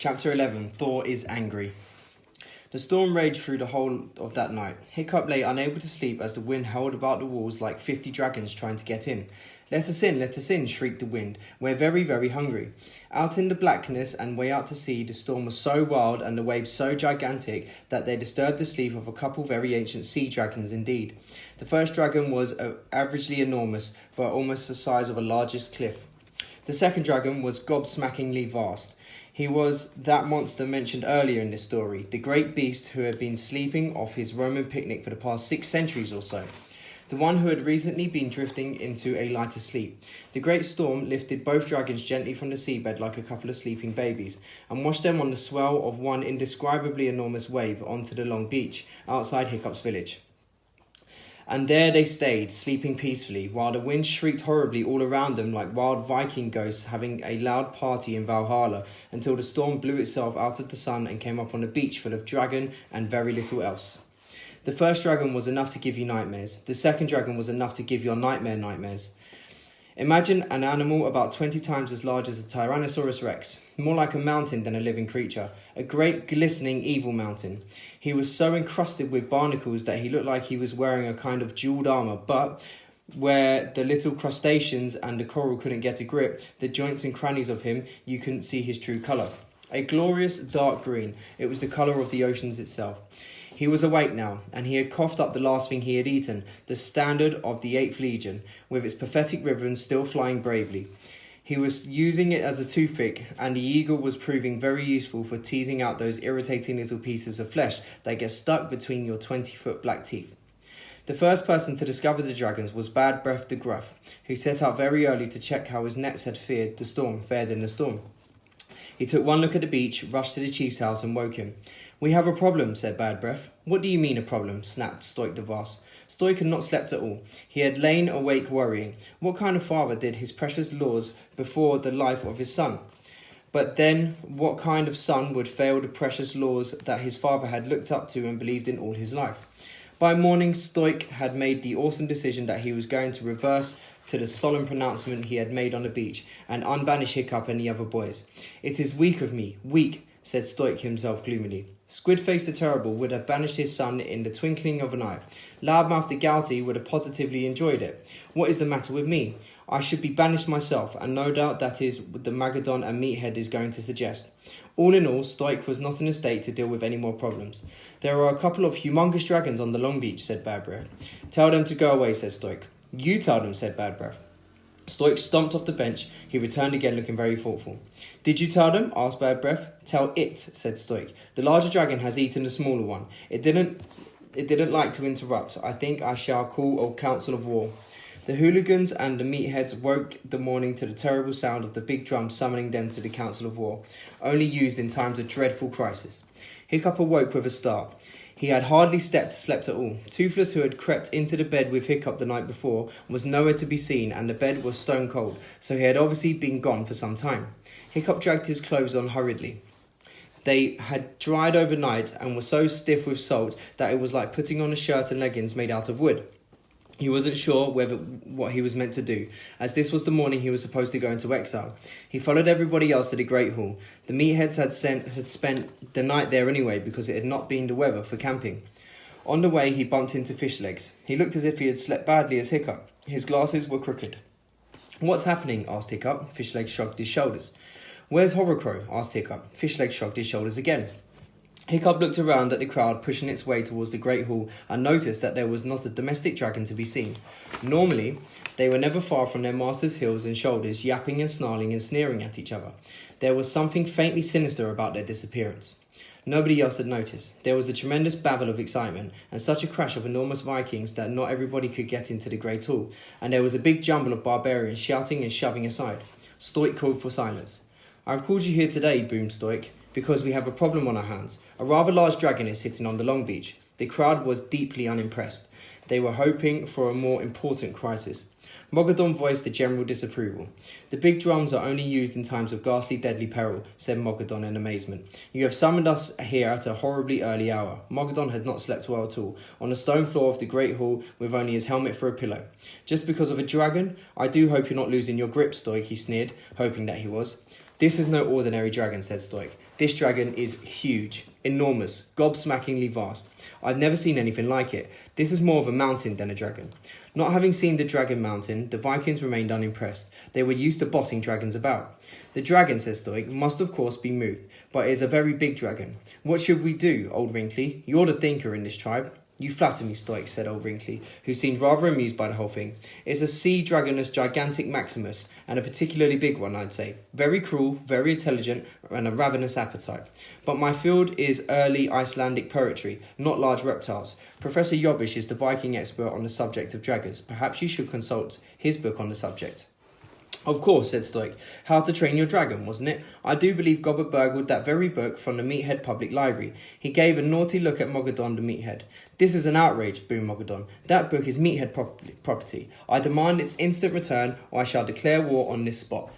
Chapter 11. Thor is angry. The storm raged through the whole of that night. Hiccup lay unable to sleep as the wind howled about the walls like 50 dragons trying to get in. Let us in, shrieked the wind. We're very, very hungry. Out in the blackness and way out to sea, the storm was so wild and the waves so gigantic that they disturbed the sleep of a couple very ancient sea dragons indeed. The first dragon was averagely enormous, but almost the size of a largest cliff. The second dragon was gobsmackingly vast. He was that monster mentioned earlier in this story, the great beast who had been sleeping off his Roman picnic for the past 6 centuries or so. The one who had recently been drifting into a lighter sleep. The great storm lifted both dragons gently from the seabed like a couple of sleeping babies, and washed them on the swell of one indescribably enormous wave onto the long beach, outside Hiccup's village. And there they stayed, sleeping peacefully, while the wind shrieked horribly all around them like wild Viking ghosts having a loud party in Valhalla, until the storm blew itself out of the sun and came up on a beach full of dragon and very little else. The first dragon was enough to give you nightmares. The second dragon was enough to give your nightmares. Imagine an animal about 20 times as large as a Tyrannosaurus Rex, more like a mountain than a living creature, a great glistening evil mountain. He was so encrusted with barnacles that he looked like he was wearing a kind of jewelled armour, but where the little crustaceans and the coral couldn't get a grip, the joints and crannies of him, you couldn't see his true colour. A glorious dark green, it was the colour of the oceans itself. He was awake now, and he had coughed up the last thing he had eaten, the standard of the 8th Legion, with its pathetic ribbons still flying bravely. He was using it as a toothpick, and the eagle was proving very useful for teasing out those irritating little pieces of flesh that get stuck between your 20-foot black teeth. The first person to discover the dragons was Bad Breath the Gruff, who set out very early to check how his nets had fared in the storm. He took one look at the beach, rushed to the chief's house and woke him. "We have a problem," said Bad Breath. "What do you mean a problem?" snapped Stoik the Vast. Stoik had not slept at all. He had lain awake worrying. What kind of father did his precious laws before the life of his son? But then, what kind of son would fail the precious laws that his father had looked up to and believed in all his life? By morning, Stoik had made the awesome decision that he was going to reverse to the solemn pronouncement he had made on the beach and unbanish Hiccup and the other boys. "It is weak of me, weak," said Stoik himself gloomily. Squidface the Terrible would have banished his son in the twinkling of an eye. Loudmouth the Gouty would have positively enjoyed it. What is the matter with me? I should be banished myself, and no doubt that is what the Magadon and Meathead is going to suggest. All in all, Stoik was not in a state to deal with any more problems. "There are a couple of humongous dragons on the Long Beach," said Bad Breath. "Tell them to go away," said Stoik. "You tell them," said Bad Breath. Stoik stomped off the bench. He returned again looking very thoughtful. "Did you tell them?" asked Bad Breath. "Tell it," said Stoik. "The larger dragon has eaten the smaller one. It didn't like to interrupt. I think I shall call a council of war." The hooligans and the meatheads woke the morning to the terrible sound of the big drum summoning them to the council of war, only used in times of dreadful crisis. Hiccup awoke with a start. He had hardly slept at all. Toothless, who had crept into the bed with Hiccup the night before, was nowhere to be seen, and the bed was stone cold, so he had obviously been gone for some time. Hiccup dragged his clothes on hurriedly. They had dried overnight and were so stiff with salt that it was like putting on a shirt and leggings made out of wood. He wasn't sure what he was meant to do, as this was the morning he was supposed to go into exile. He followed everybody else to the Great Hall. The meatheads had spent the night there anyway because it had not been the weather for camping. On the way, he bumped into Fishlegs. He looked as if he had slept badly as Hiccup. His glasses were crooked. "What's happening?" asked Hiccup. Fishlegs shrugged his shoulders. "Where's Horrorcrow?" asked Hiccup. Fishlegs shrugged his shoulders again. Hiccup looked around at the crowd pushing its way towards the Great Hall and noticed that there was not a domestic dragon to be seen. Normally, they were never far from their master's heels and shoulders, yapping and snarling and sneering at each other. There was something faintly sinister about their disappearance. Nobody else had noticed. There was a tremendous babble of excitement and such a crash of enormous Vikings that not everybody could get into the Great Hall, and there was a big jumble of barbarians shouting and shoving aside. Stoik called for silence. "I've called you here today," boomed Stoik, "because we have a problem on our hands. A rather large dragon is sitting on the Long Beach." The crowd was deeply unimpressed. They were hoping for a more important crisis. Mogadon voiced a general disapproval. "The big drums are only used in times of ghastly deadly peril," said Mogadon in amazement. "You have summoned us here at a horribly early hour." Mogadon had not slept well at all, on the stone floor of the Great Hall with only his helmet for a pillow. "Just because of a dragon? I do hope you're not losing your grip, Stoik," he sneered, hoping that he was. This is no ordinary dragon, said Stoic. This dragon is huge, enormous, gobsmackingly vast. I've never seen anything like it. This is more of a mountain than a dragon. Not having seen the dragon mountain, the Vikings remained unimpressed. They were used to bossing dragons about. The dragon, says Stoic, must of course be moved, but it is a very big dragon. What should we do, old Wrinkly? You're the thinker in this tribe. You flatter me, Stoic, said old Wrinkly, who seemed rather amused by the whole thing. It's a sea dragonus gigantic Maximus, and a particularly big one, I'd say. Very cruel, very intelligent, and a ravenous appetite. But my field is early Icelandic poetry, not large reptiles. Professor Jobbish is the Viking expert on the subject of dragons. Perhaps you should consult his book on the subject. Of course, said Stoic. How to Train Your Dragon, wasn't it? I do believe Gobbert burgled that very book from the Meathead Public Library. He gave a naughty look at Mogadon the Meathead. This is an outrage, boomed Mogadon. That book is Meathead property. I demand its instant return, or I shall declare war on this spot.